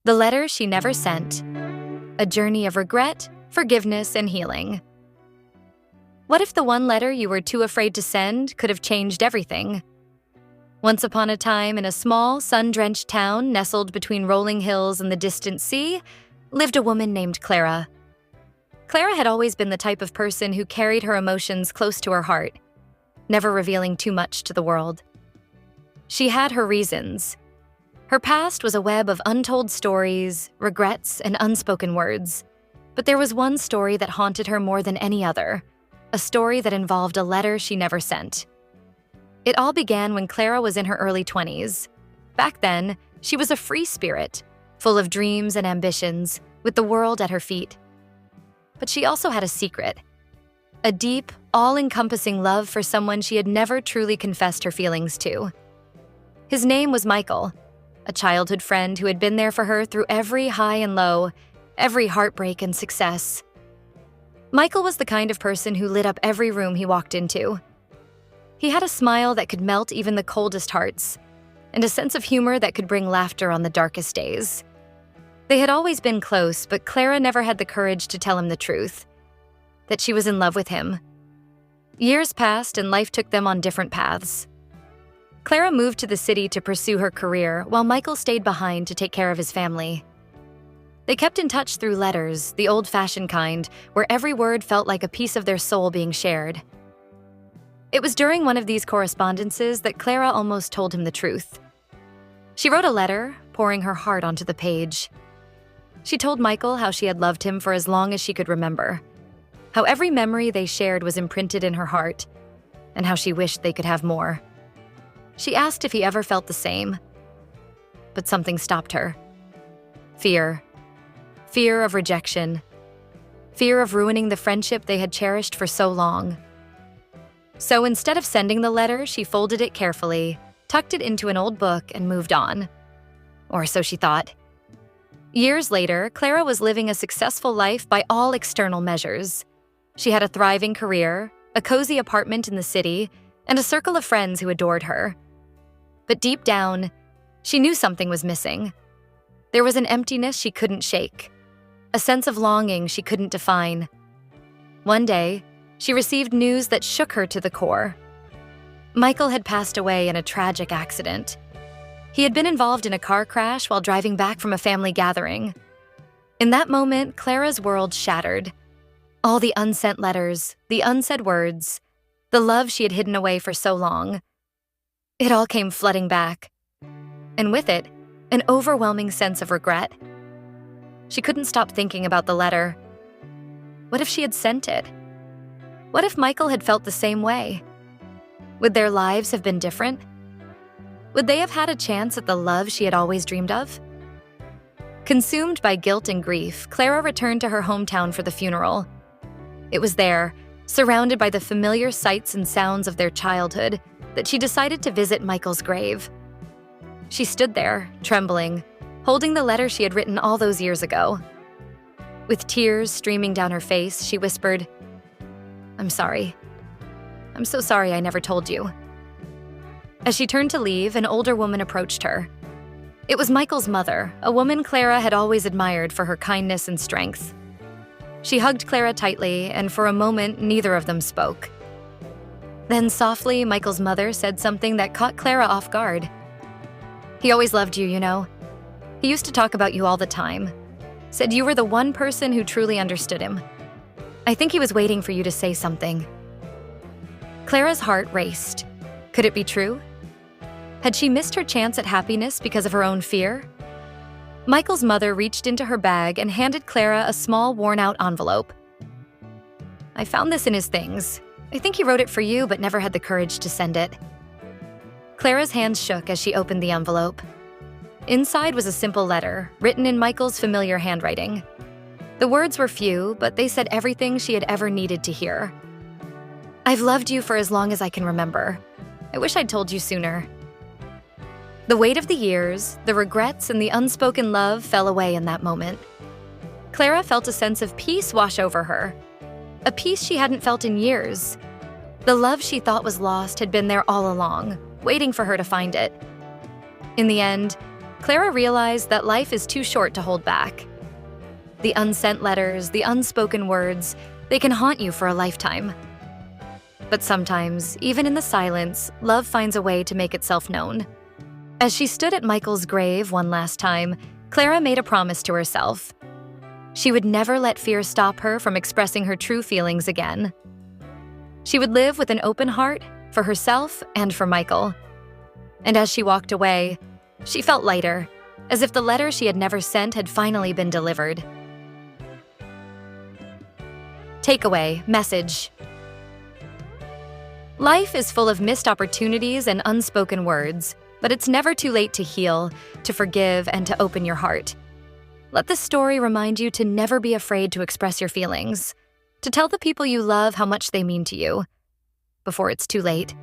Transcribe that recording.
The Letter She Never Sent. A journey of regret, forgiveness, and healing. What if the one letter you were too afraid to send could have changed everything? Once upon a time, in a small, sun-drenched town nestled between rolling hills and the distant sea, lived a woman named Clara. Clara had always been the type of person who carried her emotions close to her heart, never revealing too much to the world. She had her reasons. Her past was a web of untold stories, regrets, and unspoken words. But there was one story that haunted her more than any other, a story that involved a letter she never sent. It all began when Clara was in her early 20s. Back then, she was a free spirit, full of dreams and ambitions, with the world at her feet. But she also had a secret, a deep, all-encompassing love for someone she had never truly confessed her feelings to. His name was Michael, a childhood friend who had been there for her through every high and low, every heartbreak and success. Michael was the kind of person who lit up every room he walked into. He had a smile that could melt even the coldest hearts, and a sense of humor that could bring laughter on the darkest days. They had always been close, but Clara never had the courage to tell him the truth, that she was in love with him. Years passed and life took them on different paths. Clara moved to the city to pursue her career, while Michael stayed behind to take care of his family. They kept in touch through letters, the old-fashioned kind, where every word felt like a piece of their soul being shared. It was during one of these correspondences that Clara almost told him the truth. She wrote a letter, pouring her heart onto the page. She told Michael how she had loved him for as long as she could remember, how every memory they shared was imprinted in her heart, and how she wished they could have more. She asked if he ever felt the same, but something stopped her. Fear. Fear of rejection. Fear of ruining the friendship they had cherished for so long. So instead of sending the letter, she folded it carefully, tucked it into an old book, and moved on. Or so she thought. Years later, Clara was living a successful life by all external measures. She had a thriving career, a cozy apartment in the city, and a circle of friends who adored her. But deep down, she knew something was missing. There was an emptiness she couldn't shake, a sense of longing she couldn't define. One day, she received news that shook her to the core. Michael had passed away in a tragic accident. He had been involved in a car crash while driving back from a family gathering. In that moment, Clara's world shattered. All the unsent letters, the unsaid words, the love she had hidden away for so long. It all came flooding back. And with it, an overwhelming sense of regret. She couldn't stop thinking about the letter. What if she had sent it? What if Michael had felt the same way? Would their lives have been different? Would they have had a chance at the love she had always dreamed of? Consumed by guilt and grief, Clara returned to her hometown for the funeral. It was there, surrounded by the familiar sights and sounds of their childhood, that she decided to visit Michael's grave. She stood there, trembling, holding the letter she had written all those years ago. With tears streaming down her face, she whispered, "I'm sorry. I'm so sorry I never told you." As she turned to leave, an older woman approached her. It was Michael's mother, a woman Clara had always admired for her kindness and strength. She hugged Clara tightly, and for a moment, neither of them spoke. Then softly, Michael's mother said something that caught Clara off guard. "He always loved you, you know. He used to talk about you all the time. Said you were the one person who truly understood him. I think he was waiting for you to say something." Clara's heart raced. Could it be true? Had she missed her chance at happiness because of her own fear? Michael's mother reached into her bag and handed Clara a small, worn-out envelope. "I found this in his things. I think he wrote it for you but never had the courage to send it." Clara's hands shook as she opened the envelope. Inside was a simple letter, written in Michael's familiar handwriting. The words were few, but they said everything she had ever needed to hear. "I've loved you for as long as I can remember. I wish I'd told you sooner." The weight of the years, the regrets, and the unspoken love fell away in that moment. Clara felt a sense of peace wash over her, a peace she hadn't felt in years. The love she thought was lost had been there all along, waiting for her to find it. In the end, Clara realized that life is too short to hold back. The unsent letters, the unspoken words, they can haunt you for a lifetime. But sometimes, even in the silence, love finds a way to make itself known. As she stood at Michael's grave one last time, Clara made a promise to herself. She would never let fear stop her from expressing her true feelings again. She would live with an open heart for herself and for Michael. And as she walked away, she felt lighter, as if the letter she had never sent had finally been delivered. Takeaway message. Life is full of missed opportunities and unspoken words, but it's never too late to heal, to forgive, and to open your heart. Let this story remind you to never be afraid to express your feelings, to tell the people you love how much they mean to you, before it's too late.